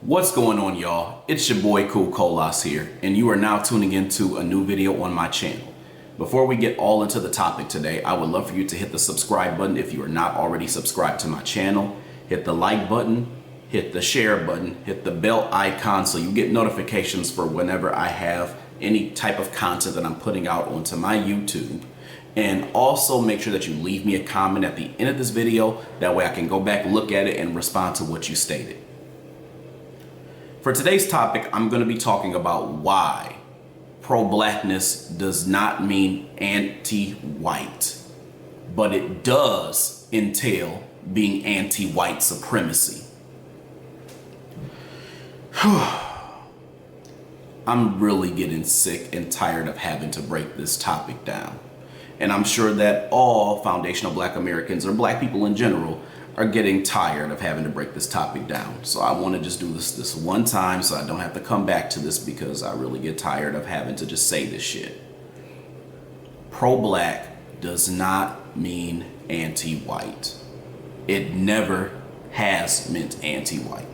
What's going on, y'all? It's your boy Cool Colas here, and you are now tuning into a new video on my channel. Before we get all into the topic today, I would love for you to hit the subscribe button if you are not already subscribed to my channel. Hit the like button, hit the share button, hit the bell icon so you get notifications for whenever I have any type of content that I'm putting out onto my YouTube. And also make sure that you leave me a comment at the end of this video. That way I can go back, look at it, and respond to what you stated. For today's topic, I'm going to be talking about why pro-blackness does not mean anti-white, but it does entail being anti-white supremacy. I'm really getting sick and tired of having to break this topic down. And I'm sure that all foundational Black Americans, or Black people in general, are getting tired of having to break this topic down. So I want to just do this one time so I don't have to come back to this, because I really get tired of having to just say this shit. Pro-Black does not mean anti-white. It never has meant anti-white.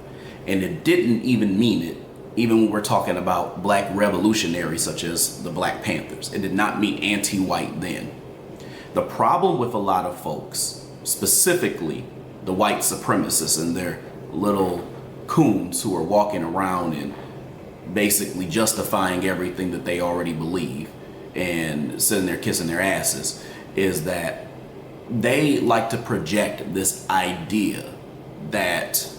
And it didn't even mean it even when we're talking about Black revolutionaries such as the Black Panthers. It did not mean anti-white then. The problem with a lot of folks, specifically the white supremacists and their little coons who are walking around and basically justifying everything that they already believe and sitting there kissing their asses, is that they like to project this idea that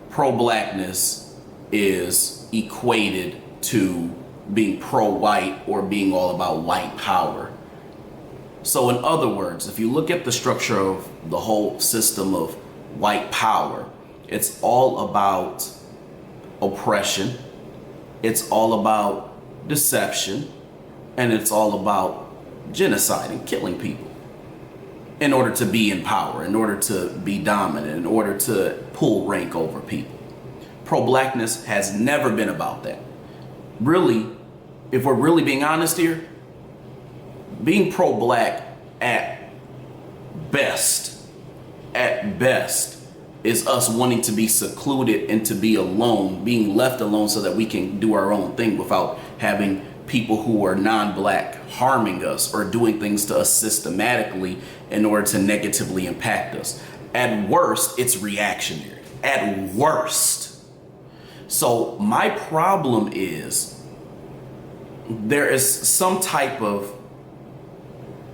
pro-blackness is equated to being pro-white or being all about white power. So in other words, if you look at the structure of the whole system of white power, it's all about oppression, it's all about deception, and it's all about genocide and killing people in order to be in power, in order to be dominant, in order to pull rank over people. Pro-blackness has never been about that. Really, if we're really being honest here, being pro-black at best is us wanting to be secluded and to be alone, being left alone so that we can do our own thing without having people who are non-black harming us or doing things to us systematically in order to negatively impact us. At worst, it's reactionary. At worst. So my problem is there is some type of,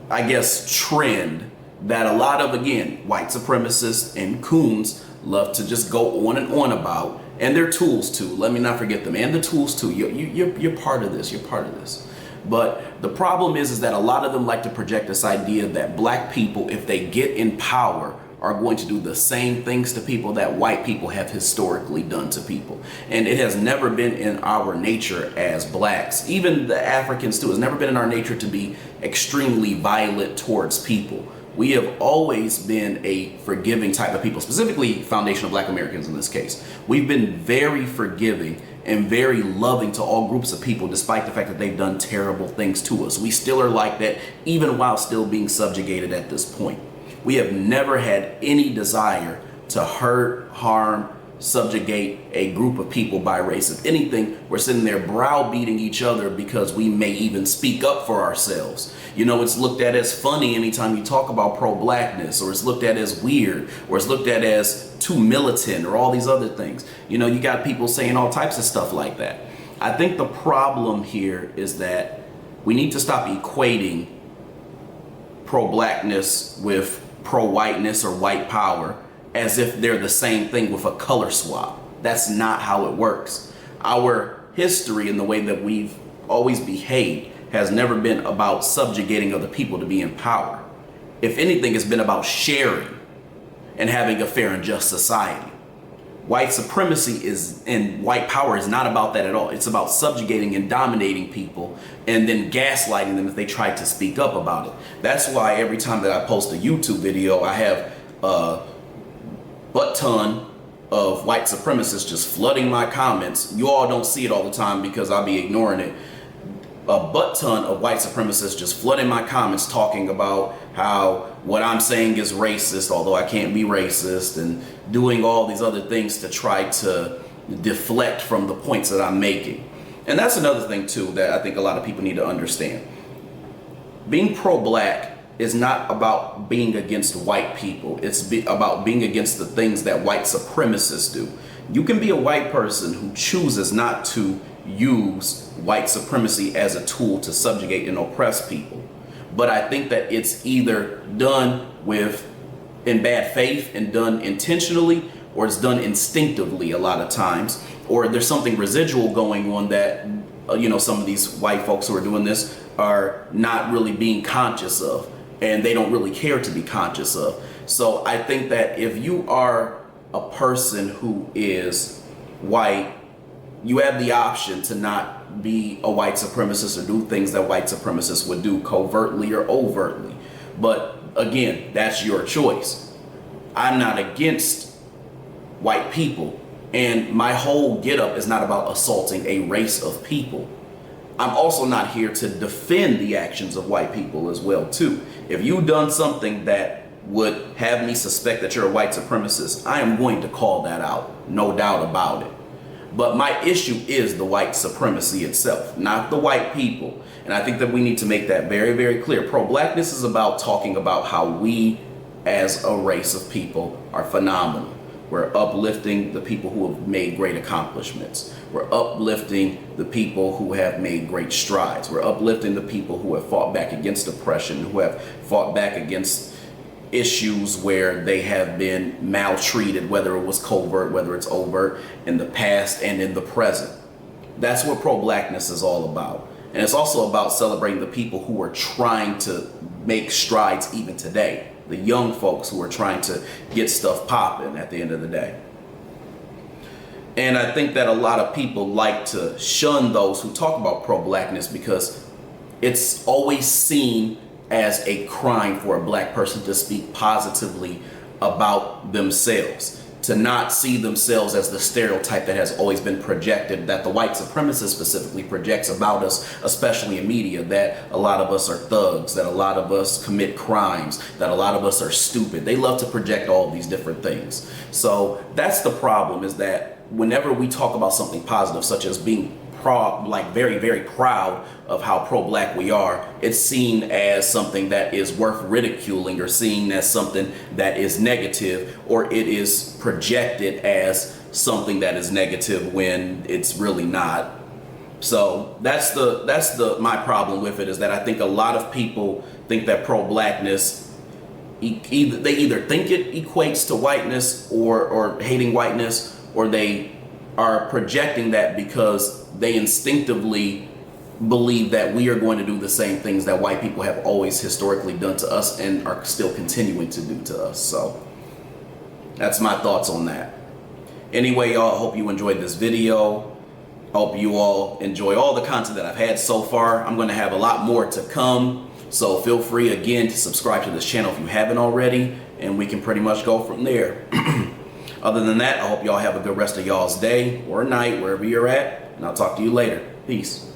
I guess, trend that a lot of, again, white supremacists and coons love to just go on and on about, and their tools too. Let me not forget them, and the tools too. You're part of this. You're part of this. But the problem is that a lot of them like to project this idea that Black people, if they get in power, are going to do the same things to people that white people have historically done to people. And it has never been in our nature as Blacks, even the Africans too, it's never been in our nature to be extremely violent towards people. We have always been a forgiving type of people, specifically foundational Black Americans in this case. We've been very forgiving and very loving to all groups of people, despite the fact that they've done terrible things to us. We still are like that, even while still being subjugated at this point. We have never had any desire to hurt, harm, subjugate a group of people by race. If anything, we're sitting there browbeating each other because we may even speak up for ourselves. You know, it's looked at as funny anytime you talk about pro-blackness, or it's looked at as weird, or it's looked at as too militant, or all these other things. You know, you got people saying all types of stuff like that. I think the problem here is that we need to stop equating pro-blackness with pro-whiteness or white power as if they're the same thing with a color swap. That's not how it works. Our history and the way that we've always behaved has never been about subjugating other people to be in power. If anything, it's been about sharing and having a fair and just society. White supremacy and white power is not about that at all. It's about subjugating and dominating people and then gaslighting them if they try to speak up about it. That's why every time that I post a YouTube video, I have a butt ton of white supremacists just flooding my comments. You all don't see it all the time because I'll be ignoring it. a butt ton of white supremacists just flooding my comments talking about how what I'm saying is racist, although I can't be racist, and doing all these other things to try to deflect from the points that I'm making. And that's another thing too that I think a lot of people need to understand. Being pro-black is not about being against white people. It's about being against the things that white supremacists do. You can be a white person who chooses not to use white supremacy as a tool to subjugate and oppress people. But I think that it's either done in bad faith and done intentionally, or it's done instinctively a lot of times, or there's something residual going on that some of these white folks who are doing this are not really being conscious of, and they don't really care to be conscious of. So I think that if you are a person who is white, you have the option to not be a white supremacist or do things that white supremacists would do covertly or overtly. But again, that's your choice. I'm not against white people, and my whole get-up is not about assaulting a race of people. I'm also not here to defend the actions of white people as well too. If you've done something that would have me suspect that you're a white supremacist, I am going to call that out, no doubt about it. But my issue is the white supremacy itself, not the white people. And I think that we need to make that very, very clear. Pro-blackness is about talking about how we as a race of people are phenomenal. We're uplifting the people who have made great accomplishments. We're uplifting the people who have made great strides. We're uplifting the people who have fought back against oppression, who have fought back against issues where they have been maltreated, whether it was covert, whether it's overt, in the past and in the present. That's what pro-blackness is all about. And it's also about celebrating the people who are trying to make strides even today. The young folks who are trying to get stuff popping at the end of the day. And I think that a lot of people like to shun those who talk about pro-blackness because it's always seen as a crime for a black person to speak positively about themselves, to not see themselves as the stereotype that has always been projected, that the white supremacist specifically projects about us, especially in media, that a lot of us are thugs, that a lot of us commit crimes, that a lot of us are stupid. They love to project all of these different things. So that's the problem, is that whenever we talk about something positive, such as being very, very proud of how pro-black we are, it's seen as something that is worth ridiculing, or seen as something that is negative, or it is projected as something that is negative when it's really not. So that's my problem with it, is that I think a lot of people think that pro-blackness, they either think it equates to whiteness or hating whiteness, or they are projecting that because they instinctively believe that we are going to do the same things that white people have always historically done to us and are still continuing to do to us. So that's my thoughts on that. Anyway, y'all, I hope you enjoyed this video. I hope you all enjoy all the content that I've had so far. I'm going to have a lot more to come. So feel free again to subscribe to this channel if you haven't already, and we can pretty much go from there. Other than that, I hope y'all have a good rest of y'all's day or night, wherever you're at, and I'll talk to you later. Peace.